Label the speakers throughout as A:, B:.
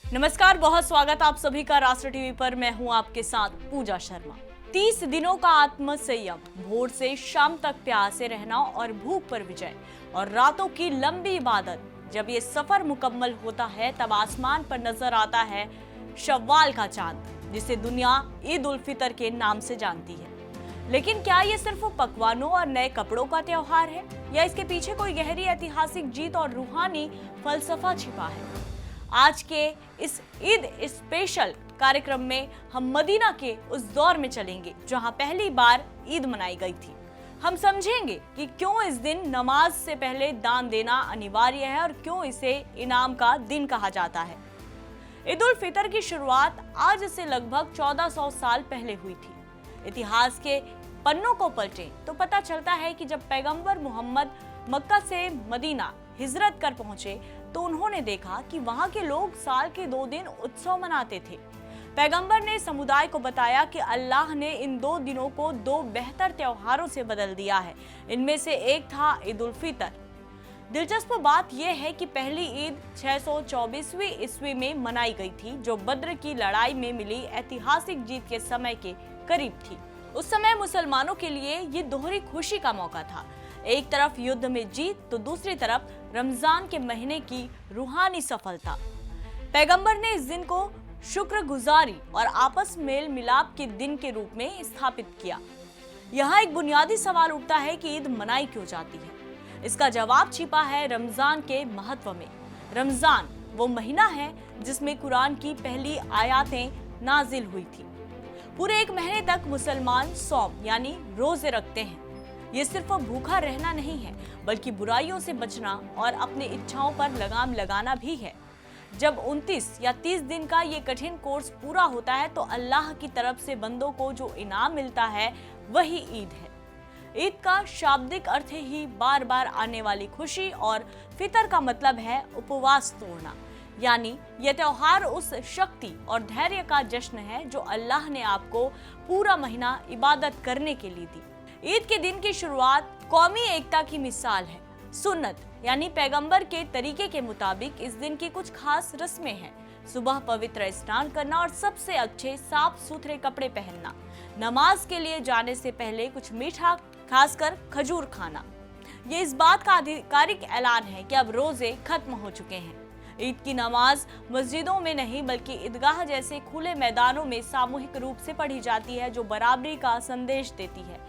A: नमस्कार, बहुत स्वागत आप सभी का राष्ट्र टीवी पर। मैं हूं आपके साथ पूजा शर्मा। 30 दिनों का आत्म संयम, भोर से शाम तक प्यासे रहना और भूख पर विजय और रातों की लंबी इबादत। जब ये सफर मुकम्मल होता है तब आसमान पर नजर आता है शव्वाल का चांद, जिसे दुनिया ईद उल फितर के नाम से जानती है। लेकिन क्या ये सिर्फ पकवानों और नए कपड़ों का त्योहार है या इसके पीछे कोई गहरी ऐतिहासिक जीत और रूहानी फलसफा छिपा है? आज के इस ईद स्पेशल कार्यक्रम में हम मदीना के उस दौर में चलेंगे जहां पहली बार ईद मनाई गई थी। हम समझेंगे कि क्यों इस दिन नमाज से पहले दान देना अनिवार्य है और क्यों इसे इनाम का दिन कहा जाता है। ईद उल फितर की शुरुआत आज से लगभग 1400 साल पहले हुई थी। इतिहास के पन्नों को पलटें तो पता चलता है कि जब पैगंबर मोहम्मद मक्का से मदीना हिजरत कर पहुंचे तो उन्होंने देखा कि वहां के लोग साल के 2 दिन उत्सव मनाते थे। पैगंबर ने समुदाय को बताया कि अल्लाह ने इन 2 दिनों को 2 बेहतर त्योहारों से बदल दिया है। इनमें से एक था ईद उल फितर। दिलचस्प बात यह है कि पहली ईद 624वीं ईस्वी में मनाई गई थी, जो बद्र की लड़ाई में मिली ऐतिहासिक जीत के समय के करीब थी। उस समय मुसलमानों के लिए ये दोहरी खुशी का मौका था। एक तरफ युद्ध में जीत तो दूसरी तरफ रमजान के महीने की रूहानी सफलता। पैगंबर ने इस दिन को शुक्रगुजारी और आपस मेल मिलाप के दिन के रूप में स्थापित किया। यहाँ एक बुनियादी सवाल उठता है कि ईद मनाई क्यों जाती है। इसका जवाब छिपा है रमजान के महत्व में। रमजान वो महीना है जिसमें कुरान की पहली आयतें नाजिल हुई थी। पूरे 1 महीने तक मुसलमान सौम यानी रोजे रखते हैं। ये सिर्फ भूखा रहना नहीं है, बल्कि बुराइयों से बचना और अपनी इच्छाओं पर लगाम लगाना भी है। जब 29 या 30 दिन का ये कठिन कोर्स पूरा होता है तो अल्लाह की तरफ से बंदों को जो इनाम मिलता है वही ईद है। ईद का शाब्दिक अर्थ ही बार बार आने वाली खुशी और फितर का मतलब है उपवास तोड़ना। यानी यह त्योहार उस शक्ति और धैर्य का जश्न है जो अल्लाह ने आपको पूरा महीना इबादत करने के लिए दी। ईद के दिन की शुरुआत कौमी एकता की मिसाल है। सुन्नत यानी पैगंबर के तरीके के मुताबिक इस दिन की कुछ खास रस्में हैं। सुबह पवित्र स्नान करना और सबसे अच्छे साफ सुथरे कपड़े पहनना, नमाज के लिए जाने से पहले कुछ मीठा खासकर खजूर खाना। ये इस बात का आधिकारिक ऐलान है कि अब रोजे खत्म हो चुके हैं। ईद की नमाज मस्जिदों में नहीं बल्कि ईदगाह जैसे खुले मैदानों में सामूहिक रूप से पढ़ी जाती है, जो बराबरी का संदेश देती है।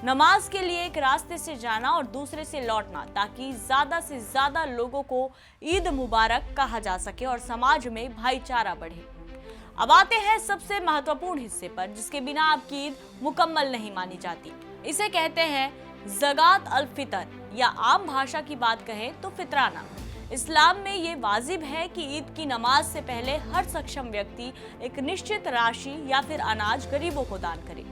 A: नमाज के लिए एक रास्ते से जाना और दूसरे से लौटना, ताकि ज्यादा से ज्यादा लोगों को ईद मुबारक कहा जा सके और समाज में भाईचारा बढ़े। अब आते हैं सबसे महत्वपूर्ण हिस्से पर, जिसके बिना आपकी ईद मुकम्मल नहीं मानी जाती। इसे कहते हैं ज़कात अल फितर, या आम भाषा की बात कहें तो फितराना। इस्लाम में ये वाजिब है कि ईद की नमाज से पहले हर सक्षम व्यक्ति एक निश्चित राशि या फिर अनाज गरीबों को दान करे।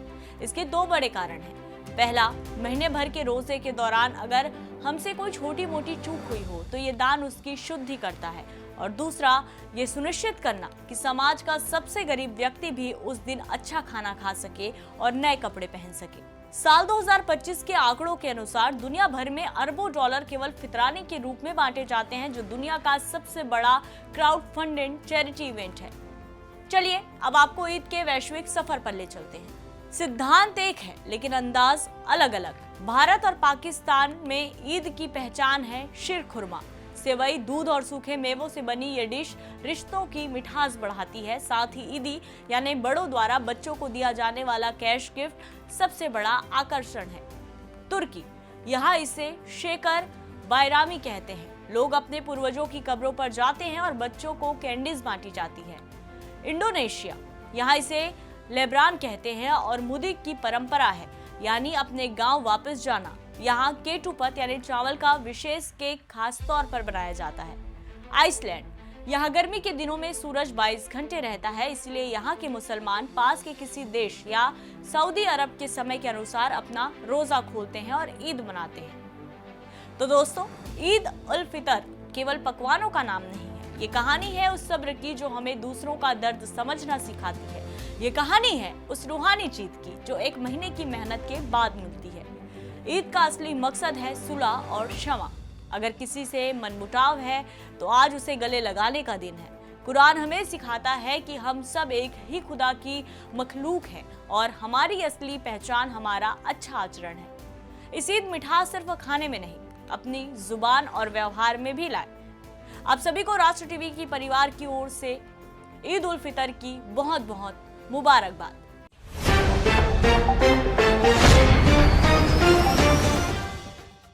A: इसके 2 बड़े कारण हैं। पहला, महीने भर के रोजे के दौरान अगर हमसे कोई छोटी मोटी चूक हुई हो तो ये दान उसकी शुद्धि करता है, और दूसरा, ये सुनिश्चित करना कि समाज का सबसे गरीब व्यक्ति भी उस दिन अच्छा खाना खा सके और नए कपड़े पहन सके। साल 2025 के आंकड़ों के अनुसार दुनिया भर में अरबों डॉलर केवल फितराने के रूप में बांटे जाते हैं, जो दुनिया का सबसे बड़ा क्राउड फंडेड चैरिटी इवेंट है। चलिए अब आपको ईद के वैश्विक सफर पर ले चलते हैं। सिद्धांत एक है लेकिन अंदाज अलग अलग। भारत और पाकिस्तान में ईद की पहचान है शीर खुरमा। सेवई, दूध और सूखे मेवों से बनी ये डिश रिश्तों की मिठास बढ़ाती है। साथ ही ईदी यानी बड़ों द्वारा बच्चों को दिया जाने वाला कैश गिफ्ट सबसे बड़ा आकर्षण है। तुर्की, यहाँ इसे शेकर बायरामी कहते हैं। लोग अपने पूर्वजों की कब्रों पर जाते हैं और बच्चों को कैंडीज बांटी जाती है। इंडोनेशिया, यहाँ इसे लेब्रान कहते हैं और मुदिक की परंपरा है, यानी अपने गांव वापस जाना। यहाँ केटुपत यानी चावल का विशेष केक खास तौर पर बनाया जाता है। आइसलैंड, यहाँ गर्मी के दिनों में सूरज 22 घंटे रहता है, इसलिए यहाँ के मुसलमान पास के किसी देश या सऊदी अरब के समय के अनुसार अपना रोजा खोलते हैं और ईद मनाते हैं। तो दोस्तों, ईद उल फितर केवल पकवानों का नाम नहीं है। ये कहानी है उस सब्र की जो हमें दूसरों का दर्द समझना सिखाती है। ये कहानी है उस रूहानी जीत की जो 1 महीने की मेहनत के बाद मिलती है। ईद का असली मकसद है सुलह और क्षमा। अगर किसी से मनमुटाव है तो आज उसे गले लगाने का दिन है। कुरान हमें सिखाता है कि हम सब एक ही खुदा की मखलूक हैं और हमारी असली पहचान हमारा अच्छा आचरण है। इस ईद मिठास सिर्फ खाने में नहीं, अपनी जुबान और व्यवहार में भी लाए। आप सभी को राष्ट्र टीवी की परिवार की ओर से ईद उल फितर की बहुत बहुत मुबारकबाद।